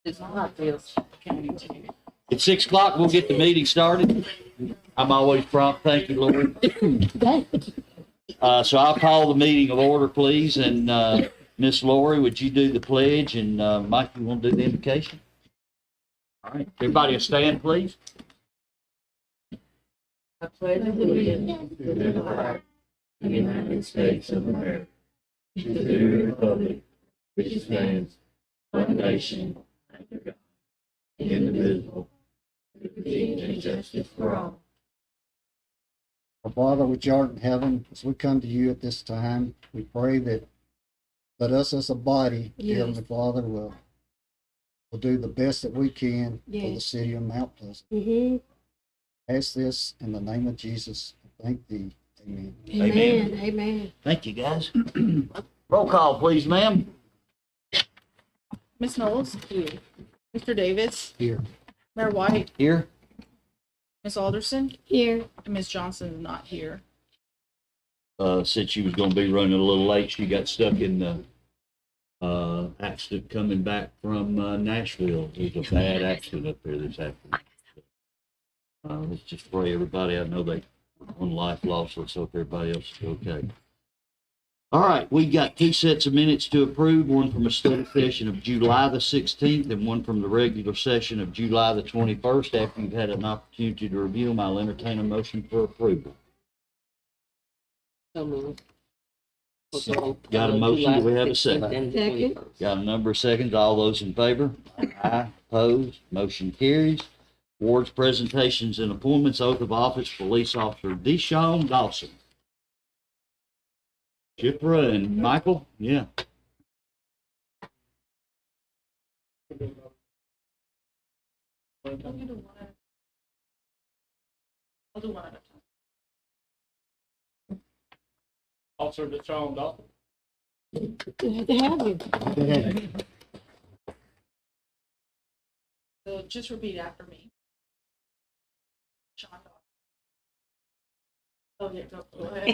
It's not this county too. At 6 o'clock, we'll get the meeting started. I'm always prompt. Thank you, Lord. So I'll call the meeting of order, please. And Miss Lori, would you do the pledge? And Mike, you want to do the invocation? All right. Everybody will stand, please. I pledge allegiance to the flag of the United States of America, to the republic which stands one nation under God, indivisible, with liberty and justice for all. Our Father which art in heaven, as we come to you at this time, we pray that us as a body, Yes. Heavenly Father, will do the best that we can for the Yes. city of Mount Pleasant. Mm-hmm. Ask this in the name of Jesus. Thank thee. Amen. Amen. Amen. Thank you, guys. Roll call, please, ma'am. Ms. Knowles? Here. Mr. Davis? Here. Mayor White? Here. Ms. Alderson? Here. And Ms. Johnson is not here. Said she was going to be running a little late. She got stuck in the accident coming back from Nashville. It was a bad accident up there this afternoon. Let's just pray everybody. I know they one life lost. Let's hope everybody else is okay. All right, we got 2 sets of minutes to approve, one from a study session of July the 16th and one from the regular session of July the 21st. After you've had an opportunity to review them, I'll entertain a motion for approval. So moved. Got a motion? Do we have a second? Second. Got a number of seconds. All those in favor? Aye. Opposed? Motion carries. Awards, presentations, and appointments. Oath of office, Police Officer Deshawn Dawson. Shipra and Michael? Yeah. I'll do one at a time. Officer Deshawn Dawson. Glad to have you. So just repeat after me. Sean Dawson. Oh, yeah, go ahead.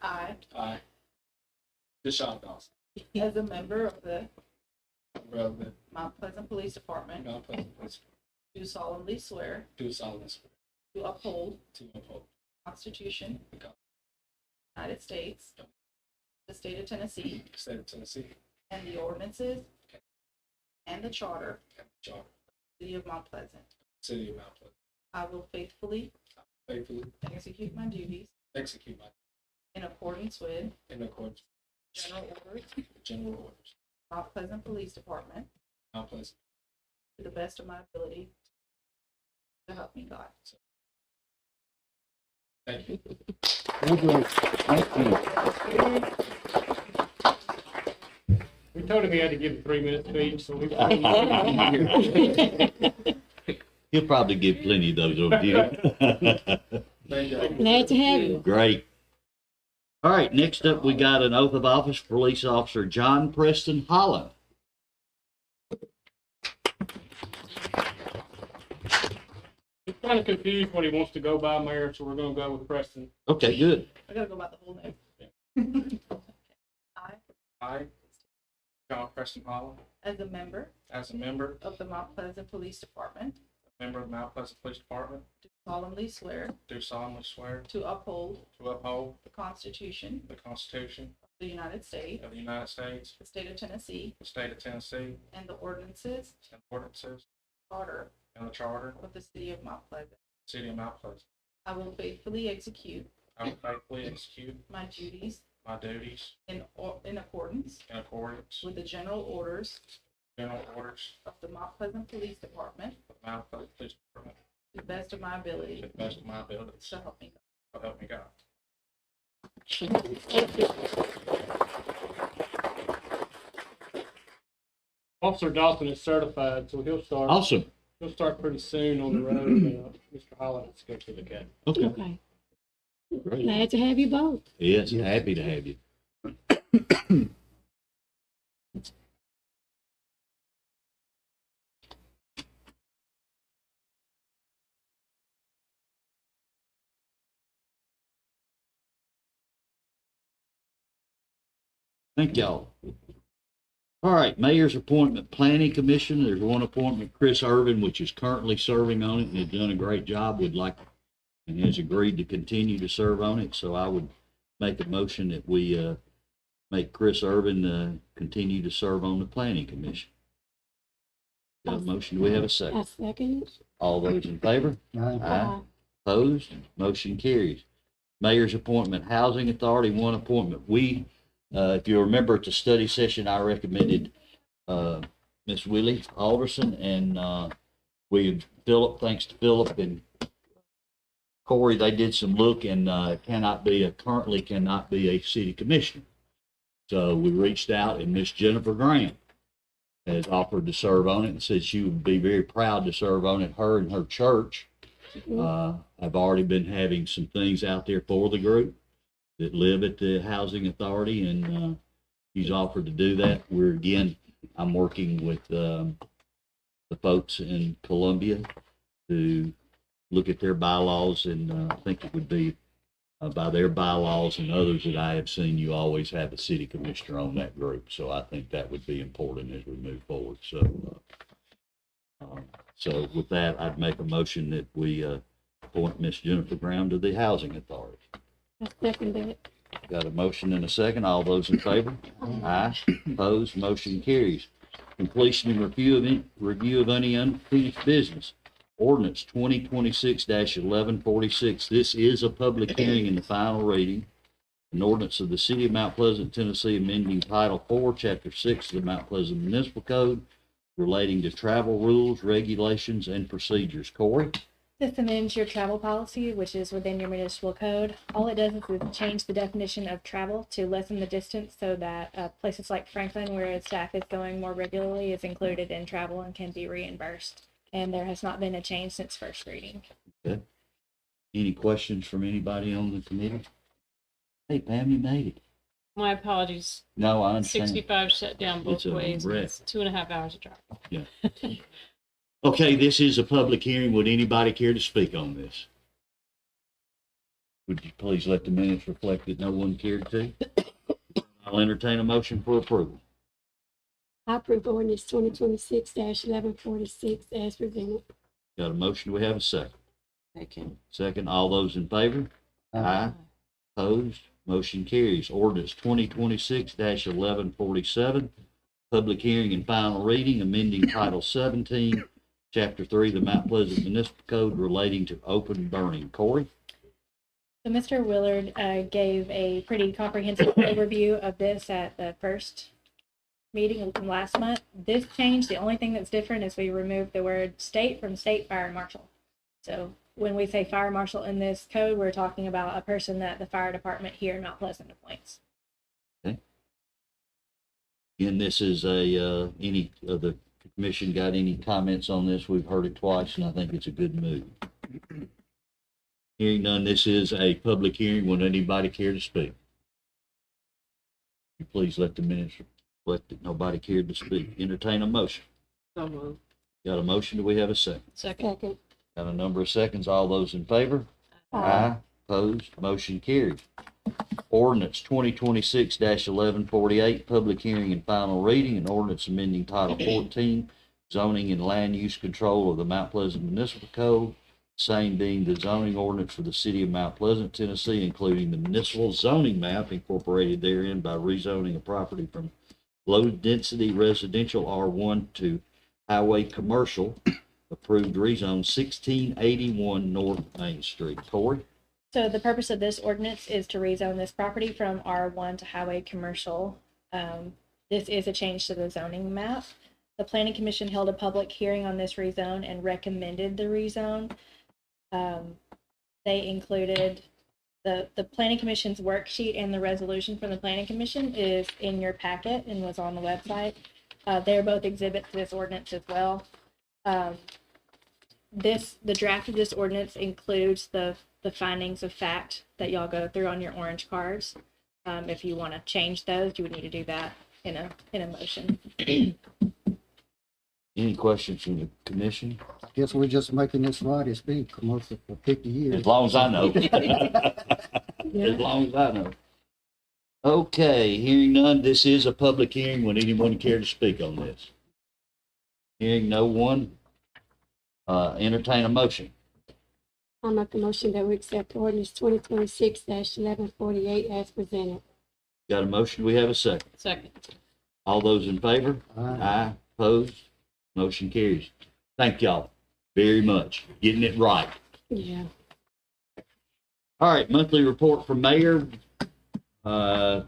I, I, Deshawn Dawson, as a member of the relevant Mount Pleasant Police Department, Mount Pleasant Police, do solemnly swear do solemnly swear to uphold to uphold the Constitution the of the United States, the state of Tennessee, State of Tennessee, and the ordinances and the charter and the Charter, of the City of Mount Pleasant. City of Mount Pleasant, I will faithfully faithfully execute my duties execute my in accordance with in accordance general orders, with general orders, Mount Pleasant Police Department, Mount Pleasant, to the best of my ability. To help me God. thank you. Thank you. We told him he had to give a 3-minute speech, so we. He'll probably give plenty of those over you. Thank you. Glad to have you. Great. All right, next up, we got an oath of office for Police Officer John Preston Holland. He's kind of confused what he wants to go by, Mayor, so we're gonna go with Preston. Okay, good. I gotta go by the whole name. I, I, John Preston Holland, as a member as a member of the Mount Pleasant Police Department, of Mount Pleasant Police Department, do solemnly swear do solemnly swear to uphold to uphold the Constitution the Constitution of the United States, of the United States, the state of Tennessee, the State of Tennessee, and the ordinances and ordinances charter and the Charter of the City of Mount Pleasant. City of Mount Pleasant. I will faithfully execute I will faithfully execute my duties my duties in accordance in accordance with the general orders with general orders of the Mount Pleasant Police Department, of Mount Pleasant Police Department to the best of my ability. to the best of my abilities. So help me God. So help me God. Officer Dawson is certified, so Awesome. he'll start pretty soon on the road. Mr. Holland has to go to the academy. Okay. Okay. Great. Glad to have you both. Yes, happy to have you. Thank y'all. All right, mayor's appointment, planning commission, there's one appointment, Chris Irvin, which is currently serving on it and has done a great job, would like, and has agreed to continue to serve on it, so I would make a motion that we, make Chris Irvin, continue to serve on the planning commission. Got a motion, do we have a I second? second it. All those in favor? Aye. Aye. Opposed? Motion carries. Mayor's appointment, Housing Authority, one appointment. We, if you remember at the study session, I recommended, Miss Willie Alderson and, Philip, thanks to Philip and Corey, they did some look and, currently cannot be a city commissioner. So we reached out and Miss Jennifer Grant has offered to serve on it and said she would be very proud to serve on it. Her and her church have already been having some things out there for the group that live at the Housing Authority, and she's offered to do that. I'm working with the folks in Columbia to look at their bylaws, and I think it would be by their bylaws and others that I have seen, you always have a city commissioner on that group. So I think that would be important as we move forward. So with that, I'd make a motion that we appoint Miss Jennifer Graham to the Housing Authority. I second it. Got a motion and a second. All those in favor? Aye. Opposed? Motion carries. Completion and review of any unfinished business. Ordinance 2026-1146. This is a public hearing in the final reading. An ordinance of the City of Mount Pleasant, Tennessee, amending Title 4, Chapter 6 of the Mount Pleasant Municipal Code relating to travel rules, regulations, and procedures. Corey? This amends your travel policy, which is within your municipal code. All it does is change the definition of travel to lessen the distance so that places like Franklin, where staff is going more regularly, is included in travel and can be reimbursed. And there has not been a change since first reading. Okay. Any questions from anybody on the committee? Hey, Pam, you made it. My apologies. No, I understand. 65 shut down both It's a ways. wreck. It's 2.5 hours of drive. Okay, this is a public hearing. Would anybody care to speak on this? Would you please let the minutes reflect that no one cared to? I'll entertain a motion for approval. I approve ordinance 2026-1146 as presented. Got a motion? Do we have a second? Second. Second, all those in favor? Aye. Opposed? Motion carries. Ordinance 2026-1147, public hearing and final reading, amending Title 17, Chapter 3 of the Mount Pleasant Municipal Code relating to open burning. Corey? So Mr. Willard gave a pretty comprehensive overview of this at the first meeting last month. This change, the only thing that's different is we removed the word state from state fire marshal. So when we say fire marshal in this code, we're talking about a person that the fire department here in Mount Pleasant appoints. Okay. And this is any of the commission got any comments on this? We've heard it twice and I think it's a good move. Hearing none, this is a public hearing. Would anybody care to speak? Please let the minutes reflect that nobody cared to speak. Entertain a motion. So moved. Got a motion? Do we have a second? Second. Second. Got a number of seconds. All those in favor? Aye. Opposed? Motion carried. Ordinance 2026-1148, public hearing and final reading, an ordinance amending Title 14, zoning and land use control of the Mount Pleasant Municipal Code, same being the zoning ordinance for the city of Mount Pleasant, Tennessee, including the municipal zoning map incorporated therein by rezoning a property from low-density residential R1 to highway commercial, approved rezone 1681 North Main Street. Corey? So the purpose of this ordinance is to rezone this property from R1 to highway commercial. This is a change to the zoning map. The Planning Commission held a public hearing on this rezone and recommended the rezone. They included the Planning Commission's worksheet, and the resolution from the Planning Commission is in your packet and was on the website. They're both exhibits to this ordinance as well. The draft of this ordinance includes the findings of fact that y'all go through on your orange cards. If you want to change those, you would need to do that in a motion. Any questions from the commission? I guess we're just making this right. It's been commercial for 50 years. As long as I know. As long as I know. Okay, hearing none, this is a public hearing. Would anyone care to speak on this? Hearing no one, entertain a motion. I'll make a motion that we accept ordinance 2026-1148 as presented. Got a motion? We have a second. Second. All those in favor? Aye. Opposed? Motion carries. Thank y'all very much. Getting it right. Yeah. All right, monthly report from mayor. Hot.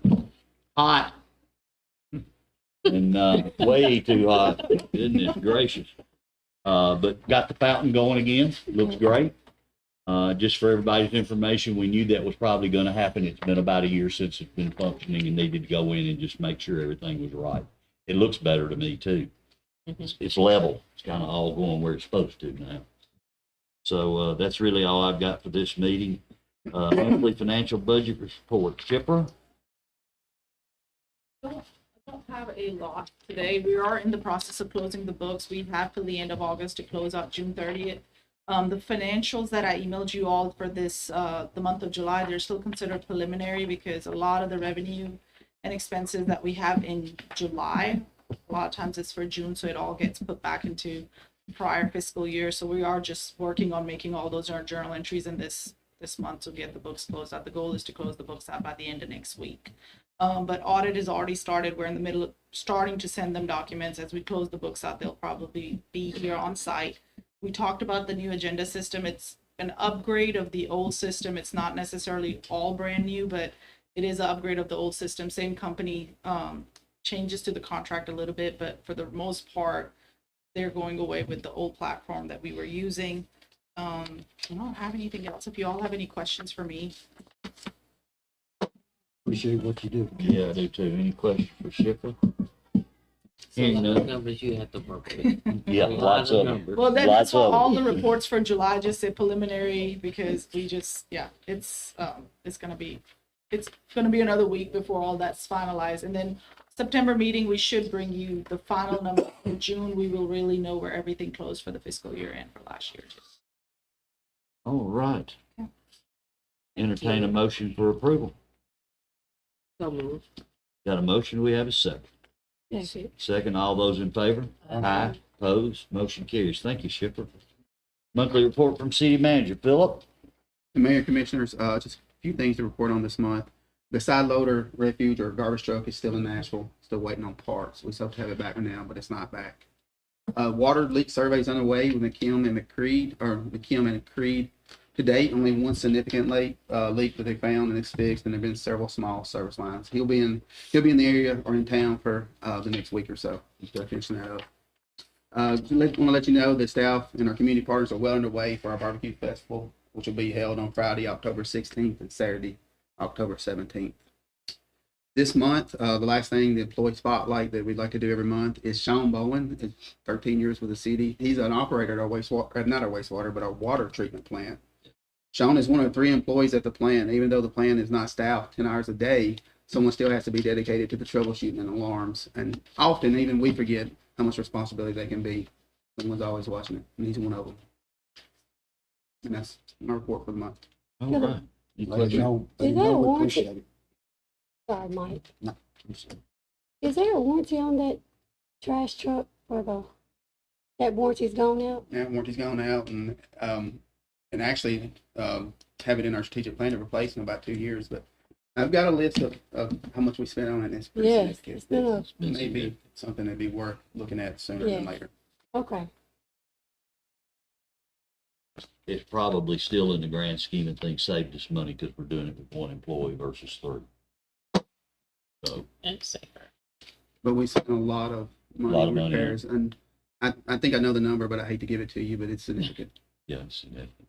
And, way too hot. Goodness gracious. But got the fountain going again. Looks great. Just for everybody's information, we knew that was probably going to happen. It's been about a year since it's been functioning and needed to go in and just make sure everything was right. It looks better to me too. It's level. It's kind of all going where it's supposed to now. So, that's really all I've got for this meeting. Monthly financial budget report. Chipper? I don't have a lot today. We are in the process of closing the books. We have till the end of August to close out June 30th. The financials that I emailed you all for this, the month of July, they're still considered preliminary because a lot of the revenue and expenses that we have in July, a lot of times it's for June, so it all gets put back into prior fiscal year. So we are just working on making all those journal entries in this month to get the books closed out. The goal is to close the books out by the end of next week. But audit has already started. We're in the middle of starting to send them documents. As we close the books out, they'll probably be here on site. We talked about the new agenda system. It's an upgrade of the old system. It's not necessarily all brand new, but it is an upgrade of the old system. Same company, changes to the contract a little bit, but for the most part, they're going away with the old platform that we were using. I don't have anything else. If you all have any questions for me. Appreciate what you do. Yeah, I do too. Any questions for Chipper? Hearing none. Numbers you have to work with. Yeah, lots of them. numbers. Well, that's Lots for of all the reports for July, just say preliminary because we just, yeah, it's gonna be another week before all that's finalized. And then September meeting, we should bring you the final number. In June, we will really know where everything closed for the fiscal year and for last year. All right. Entertain a motion for approval. So moved. Got a motion, we have a second. Second. Second, all those in favor? Aye. Opposed? Motion carries. Thank you, Shipper. Monthly report from city manager, Philip. The mayor, commissioners, just a few things to report on this month. The side loader refuge or garbage truck is still in Nashville, still waiting on parts. We supposed to have it back now, but it's not back. Water leak survey is underway with McKim and Creed. To date, only one significant leak that they found and it's fixed, and there've been several small service lines. He'll be in the area or in town for the next week or so. Just finishing that up. Want to let you know that staff and our community partners are well underway for our barbecue festival, which will be held on Friday, October 16th and Saturday, October 17th. This month, the last thing, the employee spotlight that we'd like to do every month is Sean Bowen. It's 13 years with the city. He's an operator at our but our water treatment plant. Sean is one of 3 employees at the plant. Even though the plant is not staffed 10 hours a day, someone still has to be dedicated to the troubleshooting and alarms. And often, even we forget how much responsibility they can be. Someone's always watching it, and he's one of them. And that's my report for the month. All right. Any Let you questions? know, Is you that know a we warranty? appreciate it. Sorry, Mike. No. Is there a warranty on that trash truck for that warranty's gone out? Yeah, warranty's gone out, and actually have it in our strategic plan to replace in about 2 years. But I've got a list of how much we spent on it. And it's pretty Yes, significant. it's been a, Maybe something that'd be worth looking at sooner Yeah. than later. okay. It's probably still in the grand scheme of things saved us money because we're doing it with 1 employee versus 3. So, And safer. But we spent a lot of money Lot of on money, repairs, and I think I know the number, but I hate to give it to you, but it's significant. yeah, it's significant.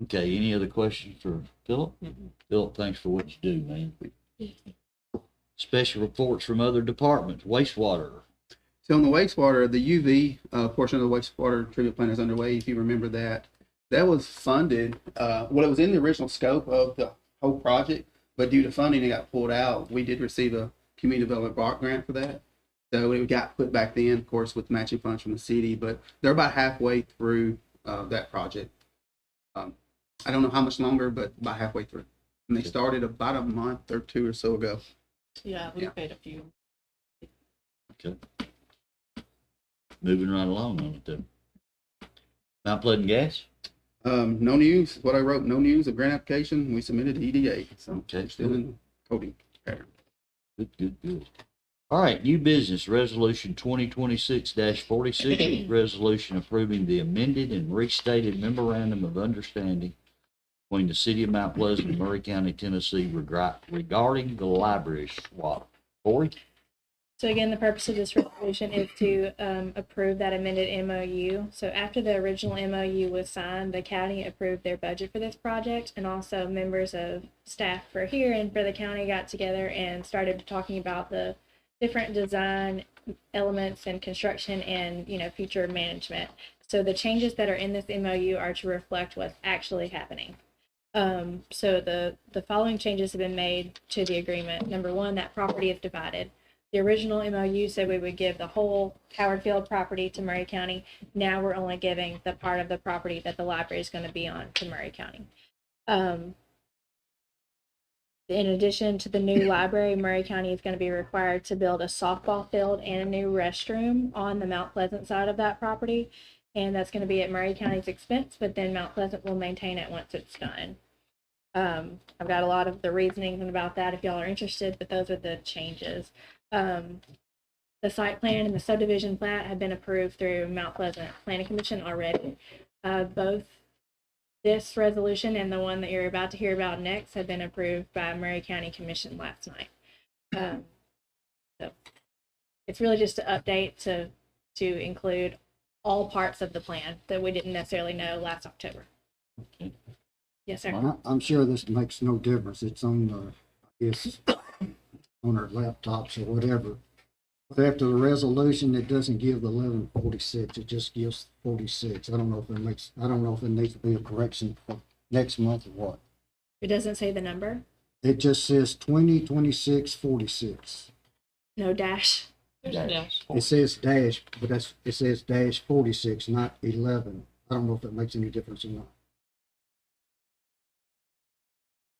Okay, any other questions for Philip? Mhm. Philip, thanks for what you do, man. Special reports from other departments, wastewater. So on the wastewater, the UV portion of the wastewater treatment plant is underway. If you remember that, that was funded. It was in the original scope of the whole project, but due to funding, it got pulled out. We did receive a community development block grant for that, so it got put back then, of course, with matching funds from the city. But they're about halfway through that project. I don't know how much longer, but about halfway through. And they started about a month or two or so ago. Yeah, we Yeah. paid a few. Okay. Moving right along on it then. Mount Pleasant Gas? No news, what I wrote, no news of grant application. We submitted to EDA, so Okay. we're still in coding pattern. Good. All right, new business, resolution 2026-46, resolution approving the amended and restated memorandum of understanding between the city of Mount Pleasant and Murray County, Tennessee regarding the library swap. Corey? So again, the purpose of this resolution is to approve that amended MOU. So after the original MOU was signed, the county approved their budget for this project, and also members of staff for here and for the county got together and started talking about the different design elements and construction and, future management. So the changes that are in this MOU are to reflect what's actually happening. So the following changes have been made to the agreement. Number one, that property is divided. The original MOU said we would give the whole Howard Field property to Murray County. Now we're only giving the part of the property that the library is going to be on to Murray County. In addition to the new library, Murray County is going to be required to build a softball field and a new restroom on the Mount Pleasant side of that property. And that's going to be at Murray County's expense, but then Mount Pleasant will maintain it once it's done. I've got a lot of the reasoning about that if y'all are interested, but those are the changes. The site plan and the subdivision plat have been approved through Mount Pleasant Planning Commission already. Both this resolution and the one that you're about to hear about next have been approved by Murray County Commission last night. So it's really just an update to include all parts of the plan that we didn't necessarily know last October. Okay. Yes, sir. Well, I'm sure this makes no difference. It's on the, I guess, on our laptops or whatever. But after the resolution, it doesn't give the 1146. It just gives 46. I don't know if it needs to be a correction for next month or what. It doesn't say the number. It just says 2026-46. No dash. Dash. It says dash, but it says dash 46, not 11. I don't know if it makes any difference or not.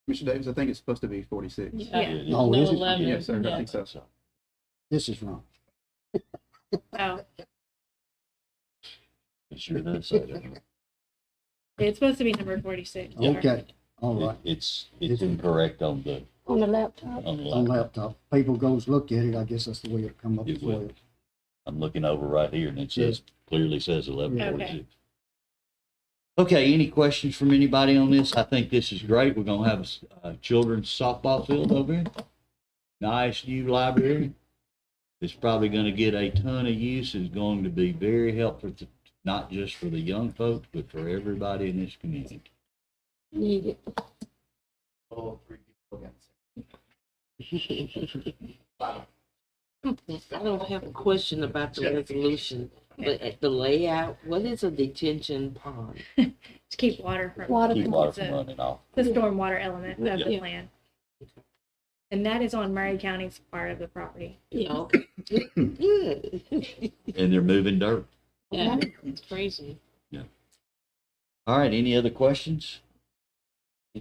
Mr. Davis, I think it's supposed to be 46. Yeah. Oh, is it? 11. Yes, sir, I Yeah. think so. This is wrong. Oh, It sure does say that. it's supposed to be number 46. Okay, all right. It's incorrect on the On the laptop. On laptop. laptop, people goes look at it. I guess that's the way it come up It with will. it. I'm looking over right here and it says, clearly says 1146. Okay. Okay, any questions from anybody on this? I think this is great. We're gonna have a children's softball field over here. Nice new library. It's probably gonna get a ton of use. It's going to be very helpful to, not just for the young folks, but for everybody in this community. Need it. I don't have a question about the resolution, but at the layout, what is a detention pond? To keep water from Water Keep from water it's from a- running off. the stormwater element of the Yeah. plan. And that is on Murray County's part of the property. Yeah, okay. Good. And they're moving dirt. Yeah, it's crazy. All right, any other questions?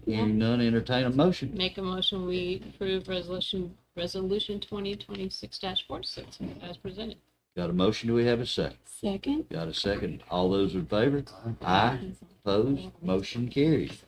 Hearing none, entertain a motion. Make a motion, we approve resolution 2026-46 as presented. Got a motion, do we have a second? Second. Got a second, all those in favor? Aye. Opposed, motion carries.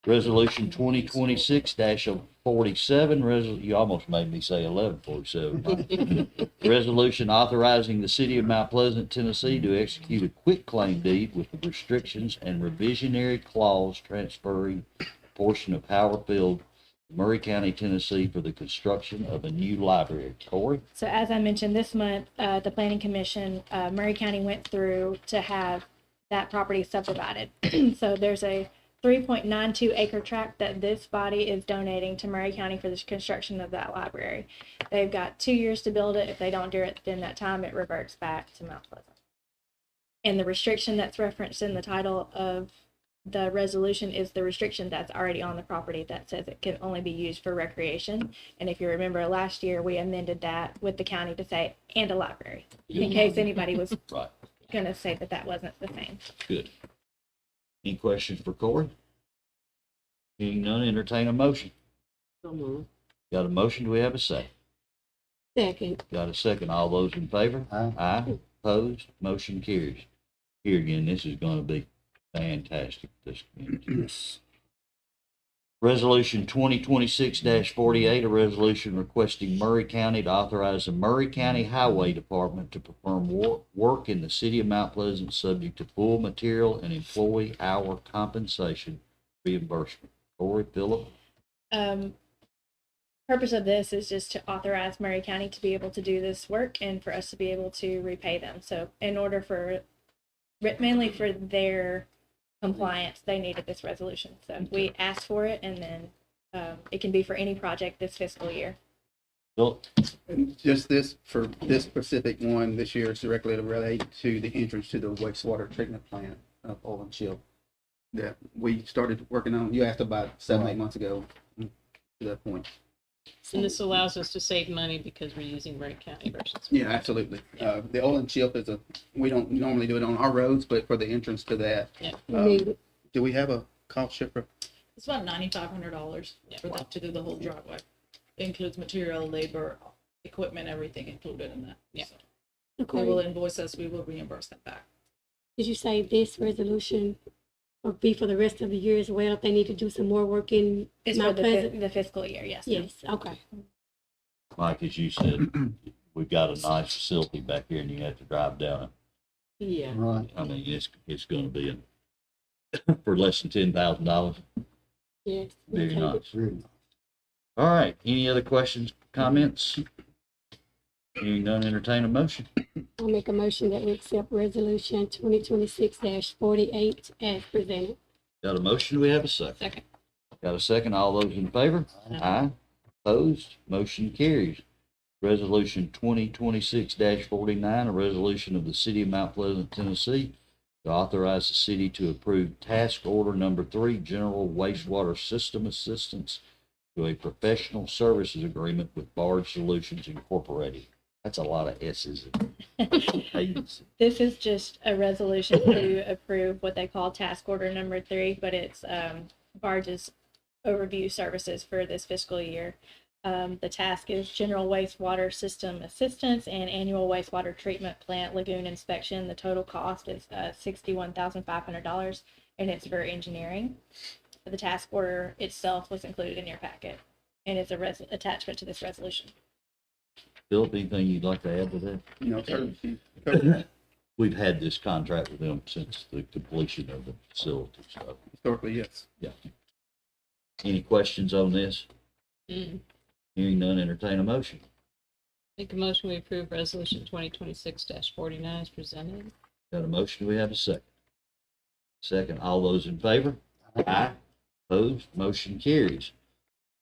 Resolution 2026-47, you almost made me say 1147. Resolution authorizing the city of Mount Pleasant, Tennessee to execute a quitclaim deed with the restrictions and revisionary clause transferring a portion of Howard Field, Murray County, Tennessee for the construction of a new library. Corey? So as I mentioned this month, the Planning Commission, Murray County went through to have that property subdivided. So there's a 3.92 acre tract that this body is donating to Murray County for the construction of that library. They've got 2 years to build it. If they don't do it within that time, it reverts back to Mount Pleasant. And the restriction that's referenced in the title of the resolution is the restriction that's already on the property that says it can only be used for recreation. And if you remember last year, we amended that with the county to say, and a library, in case anybody was Right, going to say that that wasn't the same. good. Any questions for Corey? Being none, entertain a motion. So moved. Got a motion, do we have a second? Second. Got a second, all those in favor? Aye. Aye, opposed, motion carries. Here again, this is gonna be fantastic, this community. Yes. Resolution 2026-48, a resolution requesting Murray County to authorize the Murray County Highway Department to perform work in the city of Mount Pleasant subject to full material and employee hour compensation reimbursement. Corey, Phillip? Purpose of this is just to authorize Murray County to be able to do this work and for us to be able to repay them. So in order for, mainly for their compliance, they needed this resolution. So we asked for it, and then it can be for any project this fiscal year. Phillip? Just this, for this specific one, this year is directly related to the entrance to the wastewater treatment plant of Oil and Chill that we started working on. You asked about 7-8 months ago to that point. And this allows us to save money because we're using Murray County versus. Yeah, absolutely. The Oil and Chill is we don't normally do it on our roads, but for the entrance to that, Yeah. do we have a cost shipper? It's about $9,500 for them to do the whole driveway. It includes material, labor, equipment, everything included in that. Yeah. So they will Okay. invoice us, we will reimburse them back. Did you say this resolution will be for the rest of the year as well? If they need to do some more work in It's for Mount Pleasant? the fiscal year, yes. Yes, okay. Mike, as you said, we've got a nice facility back here and you have to drive down it. Yeah. Right. I mean, it's gonna be for less than $10,000. Yes. Very okay. nice. Very nice. All right, any other questions, comments? Hearing none, entertain a motion. I'll make a motion that we accept resolution 2026-48 as presented. Got a motion, do we have a second? Second. Got a second, all those in favor? Aye. Opposed, motion carries. Resolution 2026-49, a resolution of the city of Mount Pleasant, Tennessee, to authorize the city to approve task order number 3, general wastewater system assistance to a professional services agreement with Barge Solutions Incorporated. That's a lot of S's and A's. This is just a resolution to approve what they call task order number 3, but it's Barge's overview services for this fiscal year. The task is general wastewater system assistance and annual wastewater treatment plant lagoon inspection. The total cost is $61,500, and it's for engineering. The task order itself was included in your packet, and it's a attachment to this resolution. Philip, anything you'd like to add to that? No, sir. She covered that. We've had this contract with them since the completion of the facility, so, Historically, yes. yeah. Any questions on this? Mm. Hearing none, entertain a motion. Make a motion, we approve resolution 2026-49 as presented. Got a motion, do we have a second? Second, all those in favor? Aye. Opposed, motion carries.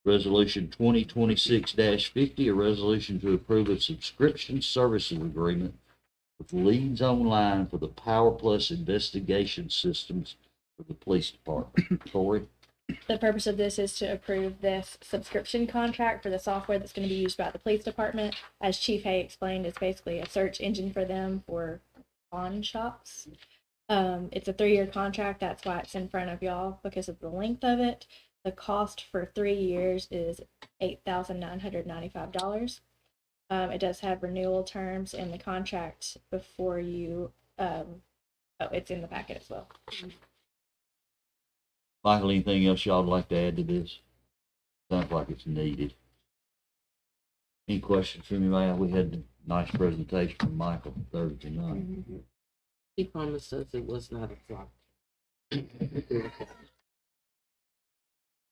Resolution 2026-50, a resolution to approve a subscription services agreement with Leads Online for the Power Plus investigation systems for the police department. Corey? The purpose of this is to approve this subscription contract for the software that's going to be used by the police department. As Chief Hay explained, it's basically a search engine for them for pawn shops. It's a 3-year contract. That's why it's in front of y'all, because of the length of it. The cost for 3 years is $8,995. It does have renewal terms in the contract before you, it's in the packet as well. Michael, anything else y'all would like to add to this? Sounds like it's needed. Any questions from anybody? We had a nice presentation from Michael Thursday night. He promised us it was not a flop.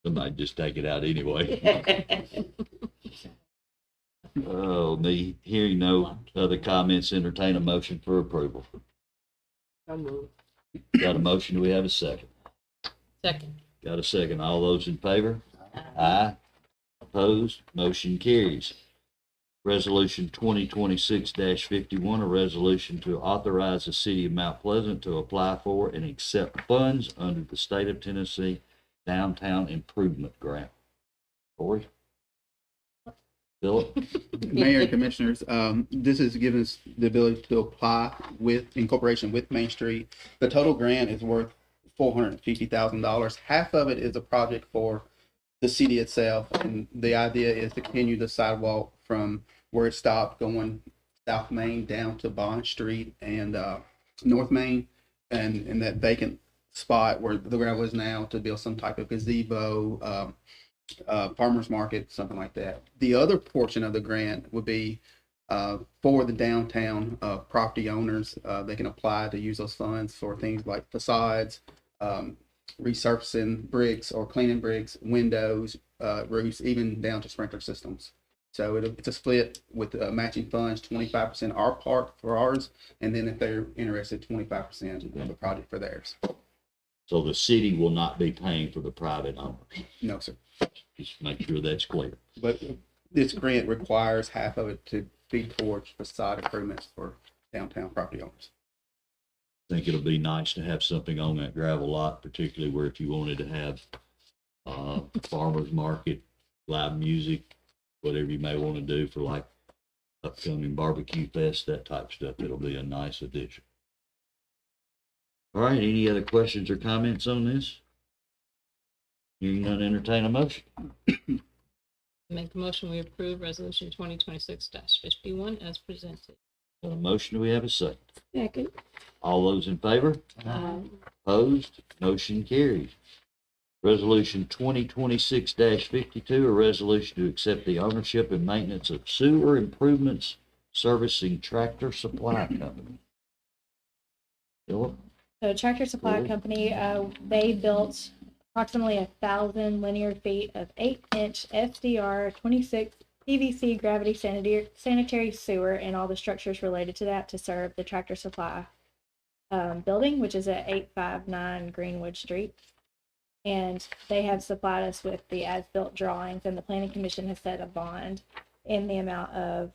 Somebody just take it out anyway. Oh, me, hearing no other comments, entertain a motion for approval. So moved. Got a motion, do we have a second? Second. Got a second, all those in favor? Aye. Opposed, motion carries. Resolution 2026-51, a resolution to authorize the city of Mount Pleasant to apply for and accept funds under the State of Tennessee Downtown Improvement Grant. Corey? Philip? Mayor and Commissioners, this is giving us the ability to apply in cooperation with Main Street. The total grant is worth $450,000. Half of it is a project for the city itself, and the idea is to continue the sidewalk from where it stopped going South Main down to Bond Street and North Main, and in that vacant spot where the gravel is now, to build some type of gazebo, farmer's market, something like that. The other portion of the grant would be for the downtown property owners. They can apply to use those funds for things like facades, resurfacing bricks or cleaning bricks, windows, roofs, even down to sprinkler systems. So it's a split with matching funds, 25% our part for ours, and then if they're interested, 25% of the project for theirs. So the city will not be paying for the private owners. No, sir. Just make sure that's clear. But this grant requires half of it to be towards facade improvements for downtown property owners. I think it'll be nice to have something on that gravel lot, particularly where if you wanted to have farmer's market, live music, whatever you may want to do for like upcoming barbecue fest, that type of stuff. It'll be a nice addition. All right, any other questions or comments on this? Hearing none, entertain a motion. Make a motion, we approve resolution 2026-51 as presented. Got a motion, do we have a second? Second. All those in favor? Opposed? Motion carries. Resolution 2026-52, a resolution to accept the ownership and maintenance of sewer improvements servicing Tractor Supply Company. Philip? So Tractor Supply Cool. Company, they built approximately 1,000 linear feet of 8-inch SDR 26 PVC gravity sanitary sewer and all the structures related to that to serve the Tractor Supply building, which is at 859 Greenwood Street. And they have supplied us with the as-built drawings, and the Planning Commission has set a bond in the amount of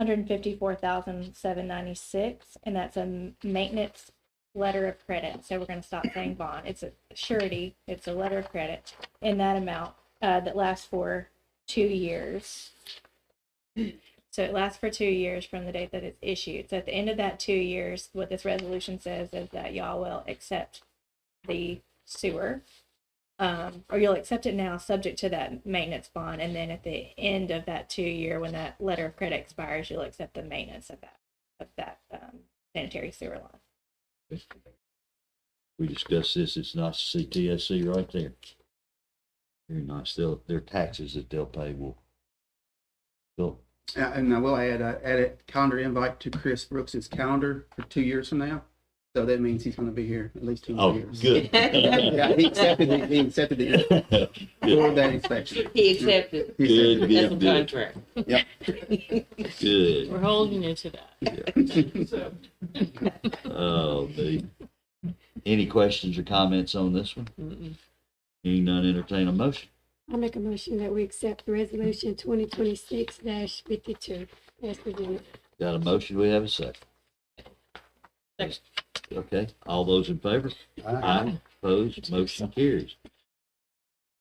$154,796, and that's a maintenance letter of credit. So we're going to stop saying bond. It's a surety. It's a letter of credit in that amount that lasts for 2 years. So it lasts for 2 years from the date that it's issued. So at the end of that 2 years, what this resolution says is that y'all will accept the sewer, or you'll accept it now subject to that maintenance bond. And then at the end of that 2 year, when that letter of credit expires, you'll accept the maintenance of that sanitary sewer line. We discussed this, it's nice to see TSC right there. Very nice. Their taxes that they'll pay will. And I will add a calendar invite to Chris Brooks's calendar for 2 years from now. So that means he's going to be here at least 2 more years. Good. Yeah, he accepted it for that inspection. He accepted. Good, That's a good, good. contract. Yep. Good. We're holding you to that. Oh, me. Any questions or comments on this one? Mm-mm. Hearing none, entertain a motion. I make a motion that we accept resolution 2026-52 as presented. Got a motion, we have a second. Second. Okay, all those in favor? Aye. Opposed, motion carries.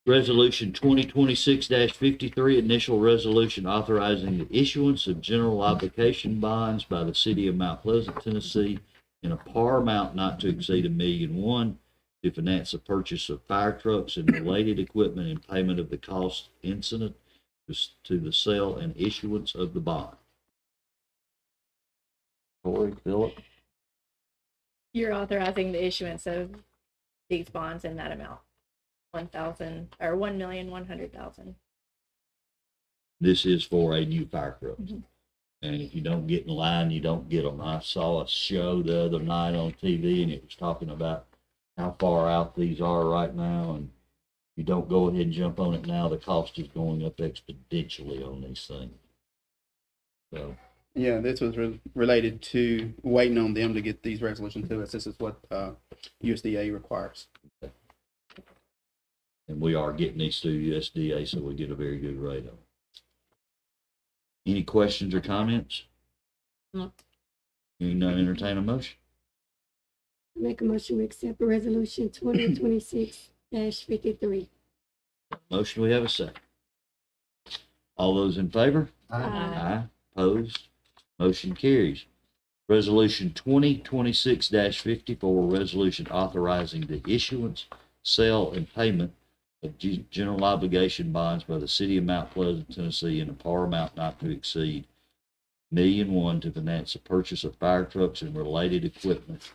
Resolution 2026-53, initial resolution authorizing the issuance of general obligation bonds by the city of Mount Pleasant, Tennessee in a par amount not to exceed $1,000,001 to finance the purchase of fire trucks and related equipment and payment of the cost incident to the sale and issuance of the bond. Corey, Philip? You're authorizing the issuance of these bonds in that amount, 1,000 or 1,100,000. This is for a new fire truck. Mhm. And if you don't get in line, you don't get them. I saw a show the other night on TV and it was talking about how far out these are right now. And if you don't go ahead and jump on it now, the cost is going up exponentially on these things. So, Yeah, this was related to waiting on them to get these resolutions to us. This is what USDA requires. and we are getting these through USDA, so we get a very good rate on them. Any questions or comments? No. Hearing none, entertain a motion. I make a motion we accept resolution 2026-53. Motion, we have a second. All those in favor? Aye. Aye. Opposed? Motion carries. Resolution 2026-54, resolution authorizing the issuance, sale, and payment of general obligation bonds by the city of Mount Pleasant, Tennessee, in a par amount not to exceed $1,000,001 to finance the purchase of fire trucks and related equipment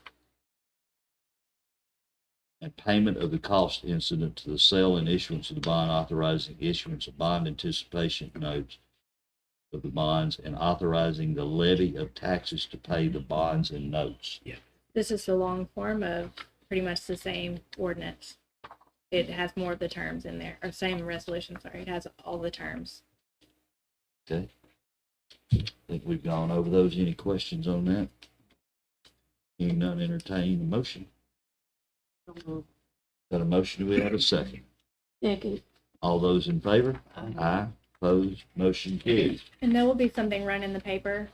and payment of the cost incident to the sale and issuance of the bond, authorizing issuance of bond anticipation notes of the bonds and authorizing the levy of taxes to pay the bonds and notes. This is the long form of pretty much the same ordinance. It has more of the terms in there, or same resolution, sorry, it has all the terms. Okay. I think we've gone over those. Any questions on that? Hearing none, entertain a motion. Got a motion, do we have a second? Second. All those in favor? Aye. Opposed, motion carries. And there will be something run in the paper.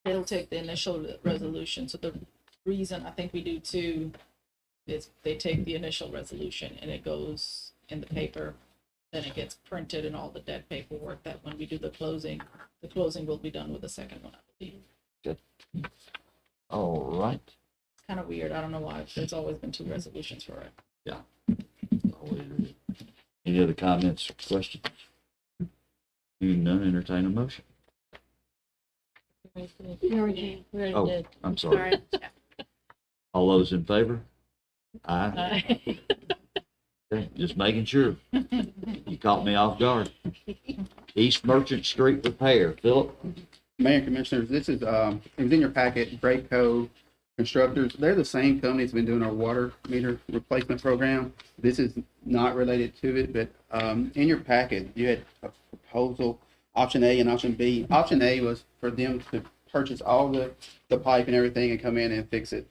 It'll take the initial resolution. So the reason I think we do two is they take the initial resolution and it goes in the paper. Then it gets printed and all the debt paperwork that when we do the closing will be done with the second one, I believe. Good. All right. It's kind of weird. I don't know why. There's always been two resolutions for it. Any other comments or questions? Hearing none, entertain a motion. You already We already Oh, did. I'm sorry. Sorry. All those in favor? Aye. Okay, just making sure. You caught me off guard. East Merchant Street repair, Philip? Mayor and Commissioners, this is, it was in your packet, Graco Constructors. They're the same company that's been doing our water meter replacement program. This is not related to it, but in your packet, you had a proposal, option A and option B. Option A was for them to purchase all the pipe and everything and come in and fix it.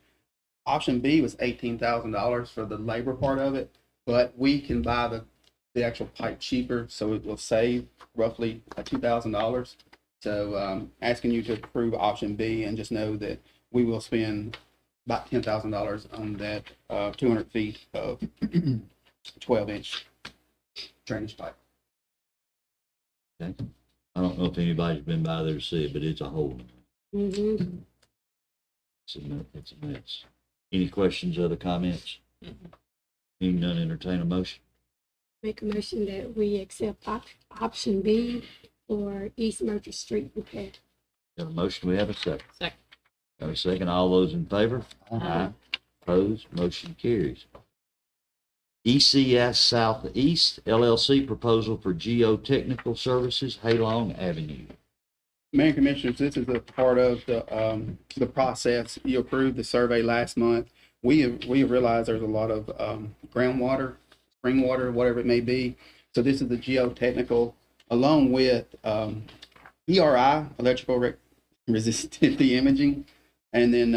Option B was $18,000 for the labor part of it, but we can buy the actual pipe cheaper, so it will save roughly $2,000. So asking you to approve option B and just know that we will spend about $10,000 on that 200 feet of 12-inch drainage pipe. Okay. I don't know if anybody's been by there to see it, but it's a hole. Mm-hmm. It's a mess. Any questions, other comments? Hearing none, entertain a motion. Make a motion that we accept option B for East Merchant Street repair. Got a motion, we have a second. Second. Got a second, all those in favor? Aye. Opposed, motion carries. ECS Southeast LLC proposal for geotechnical services, Halong Avenue. Mayor and Commissioners, this is a part of the process. You approved the survey last month. We have realized there's a lot of groundwater, spring water, whatever it may be. So this is the geotechnical, along with ERI, electrical resistivity imaging, and then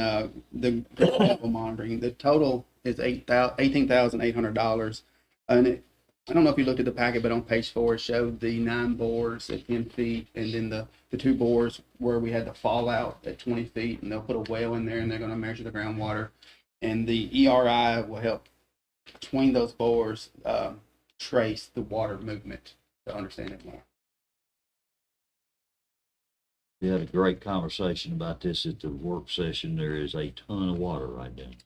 the level monitoring. The total is $18,800. And I don't know if you looked at the packet, but on page 4, it showed the 9 bores at 10 feet, and then the 2 bores where we had the fallout at 20 feet, and they'll put a well in there, and they're going to measure the groundwater. And the ERI will help between those bores trace the water movement to understand it more. We had a great conversation about this at the work session. There is a ton of water right down.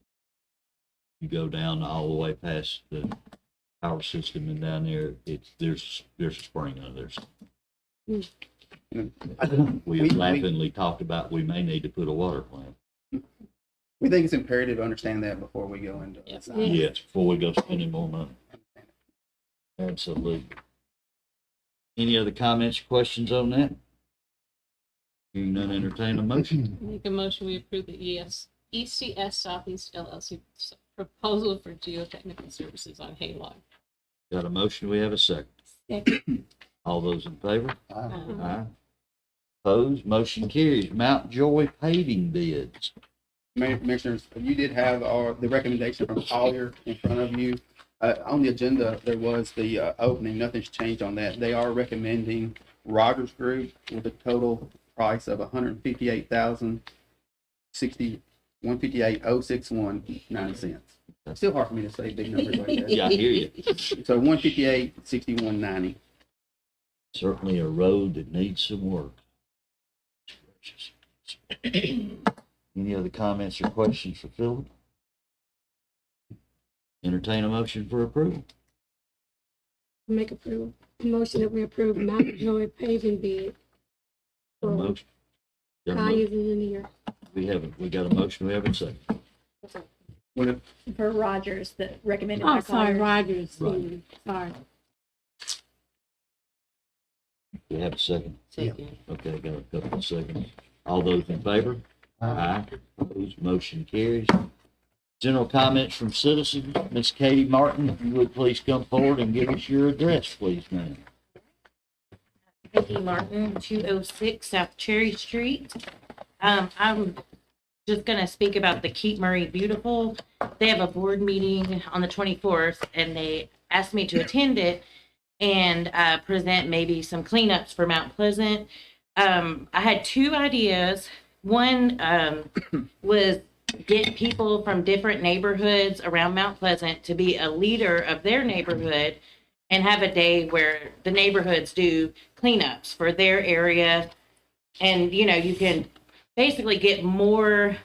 You go down all the way past the power system and down there, there's a spring under there. We laughingly talked about we may need to put a water plant. We think it's imperative to understand that before we go into Yes. it. Yes, before we go spending more money. Absolutely. Any other comments or questions on that? Hearing none, entertain a motion. Make a motion, we approve the ECS Southeast LLC proposal for geotechnical services on Halong. Got a motion, we have a second. Second. All those in favor? Uh, Aye. Opposed, motion carries. Mount Joy paving bids. Mayor, Commissioners, you did have the recommendation from Collier in front of you. On the agenda, there was the opening. Nothing's changed on that. They are recommending Rogers Group with a total price of $158,061.9. Still hard for me to say big numbers like that. Yeah, I hear you. So $158,061.90. Certainly a road that needs some work. Any other comments or questions for Philip? Entertain a motion for approval. Make approve, motion that we approve Mount Joy paving bid. A For motion. Got a mo- Kay's engineer. we got a motion, we have a second. For Rogers, that recommended Oh, by sorry, Collier. Rogers. Right. Sorry. We have a second. Second. Okay, got a couple of seconds. All those in favor? Aye. Opposed, motion carries. General comments from citizens. Miss Katie Martin, if you would please come forward and give us your address, please, ma'am. Peggy Martin, 206 South Cherry Street. I'm just gonna speak about the Keep Murray Beautiful. They have a board meeting on the 24th, and they asked me to attend it and present maybe some cleanups for Mount Pleasant. I had two ideas. One was get people from different neighborhoods around Mount Pleasant to be a leader of their neighborhood and have a day where the neighborhoods do cleanups for their area. And, you know, you can basically get more,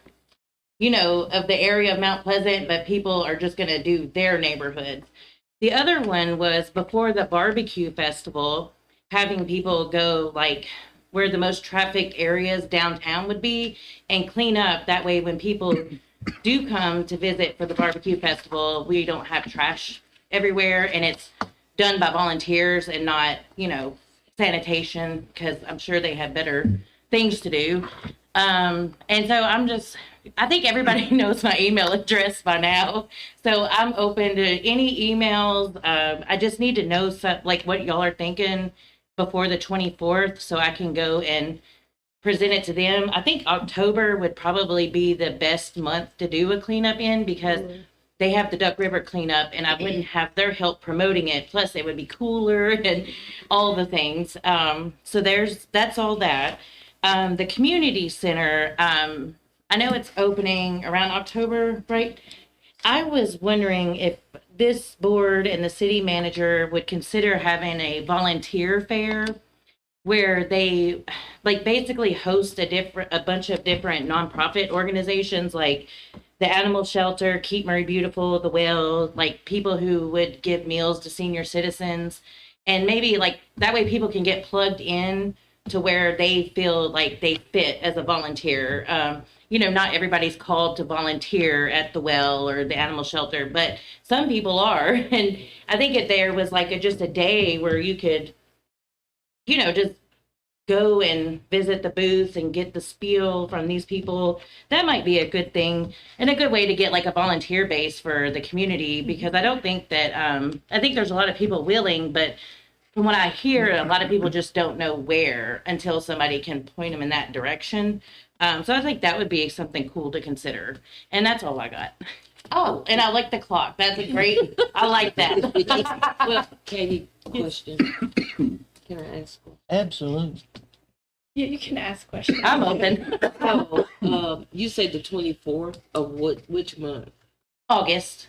you know, of the area of Mount Pleasant, but people are just going to do their neighborhood. The other one was before the barbecue festival, having people go like where the most trafficked areas downtown would be and clean up. That way, when people do come to visit for the barbecue festival, we don't have trash everywhere, and it's done by volunteers and not, you know, sanitation, because I'm sure they have better things to do. And so I think everybody knows my email address by now. So I'm open to any emails. I just need to know like what y'all are thinking before the 24th so I can go and present it to them. I think October would probably be the best month to do a cleanup in because they have the Duck River cleanup and I wouldn't have their help promoting it. Plus it would be cooler and all the things. So that's all that. The community center, I know it's opening around October, right? I was wondering if this board and the city manager would consider having a volunteer fair where they like basically host a bunch of different nonprofit organizations like the Animal Shelter, Keep Murray Beautiful, The Well, like people who would give meals to senior citizens. And maybe like that way people can get plugged in to where they feel like they fit as a volunteer. You know, not everybody's called to volunteer at the Well or the Animal Shelter, but some people are. And I think there was like just a day where you could, you know, just go and visit the booth and get the spiel from these people. That might be a good thing and a good way to get like a volunteer base for the community, because I don't think that, I think there's a lot of people willing, but from what I hear, a lot of people just don't know where until somebody can point them in that direction. So I think that would be something cool to consider. And that's all I got. Oh, and I like the clock. That's a great, I like that. Well, Katie, question. Can I ask? Absolutely. Yeah, you can ask questions. I'm open. So, you say the 24th of which month? August.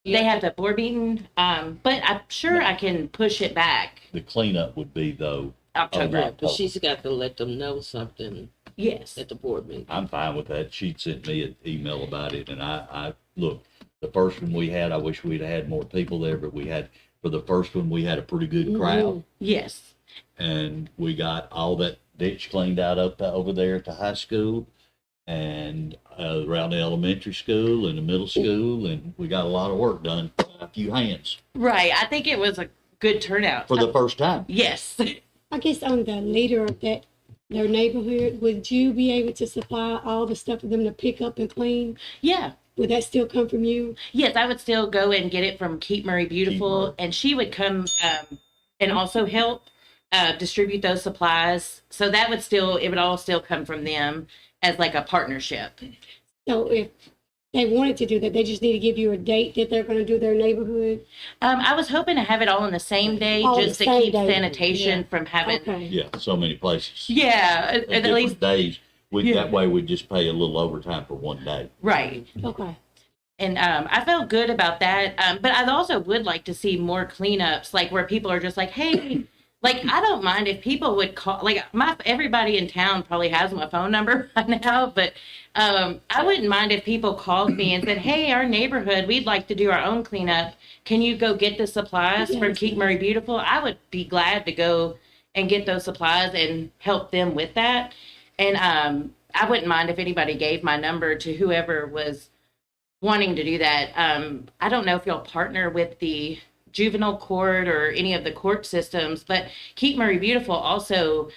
They have the board meeting, but I'm sure I can push it back. The cleanup would be though. October. October. But she's got to let them know something Yes. at the board meeting. I'm fine with that. She sent me an email about it, and I look, the first one we had, I wish we'd had more people there, but for the first one, we had a pretty good crowd. Yes. And we got all that ditch cleaned out up over there at the high school and around the elementary school and the middle school, and we got a lot of work done, a few hands Right. I think it was a good turnout. for the first time. Yes. I guess I'm the leader of their neighborhood. Would you be able to supply all the stuff for them to pick up and clean? Yeah. Would that still come from you? Yes, I would still go and get it from Keep Murray Beautiful, Murray. and she would come and also help distribute those supplies. So that would it would all still come from them as like a partnership. So if they wanted to do that, they just need to give you a date that they're going to do their neighborhood? I was hoping to have it all on the same day, Oh, just the to same keep day. sanitation from having. Okay. Yeah, so many places. Yeah, At at different least days. Yeah. That way we'd just pay a little overtime for one day. right. Okay. And I felt good about that. But I also would like to see more cleanups, like where people are just like, hey, like, I don't mind if people would call, like, everybody in town probably has my phone number by now, but I wouldn't mind if people called me and said, hey, our neighborhood, we'd like to do our own cleanup. Can you go get the supplies from Keep Murray Beautiful? I would be glad to go and get those supplies and help them with that. And I wouldn't mind if anybody gave my number to whoever was wanting to do that. I don't know if you'll partner with the juvenile court or any of the court systems, but Keep Murray Beautiful also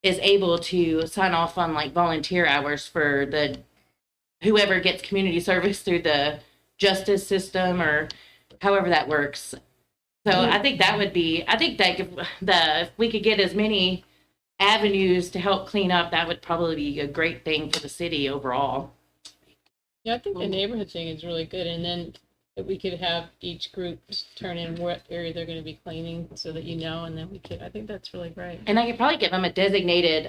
is able to sign off on like volunteer hours for the whoever gets community service through the justice system or however that works. So I think that if we could get as many avenues to help clean up, that would probably be a great thing for the city overall. Yeah, I think the neighborhood thing is really good, and then that we could have each group turn in what area they're gonna be cleaning so that you know, and then I think that's really great. And I could probably give them a designated,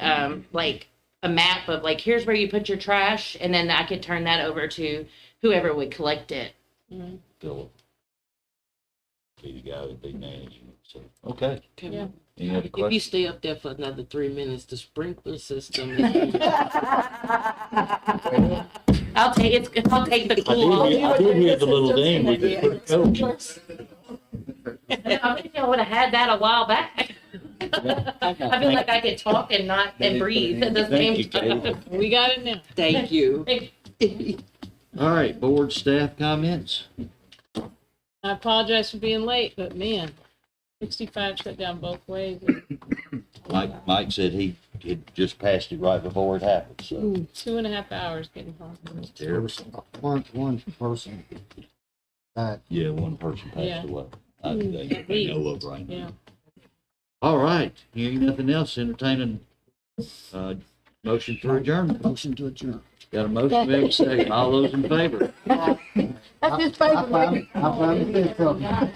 like a map of like, here's where you put your trash. And then I could turn that over to whoever would collect it. Mhm. Philip. Be the guy that'd be managing it, so, okay. Yeah. Any other If you questions? stay up there for another 3 minutes, the sprinkler system. I'll take the cool. I did hear the little ding, we just put a coach. I think I would have had that a while back. I feel like I could talk and breathe at the Thank you, same Katie. time. We got it now. Thank you. All right, board staff comments? I apologize for being late, but man, 65 shut down both ways. Mike said he had just passed it right before it happened, so. 2.5 hours getting home. One person died. Yeah, one person Yeah. passed away. I know of right now. Yeah. All right, hearing nothing else, entertaining, motion for adjournment. Motion to adjourn. Got a motion, we have a second. All those in favor? That's his favorite. I finally did something.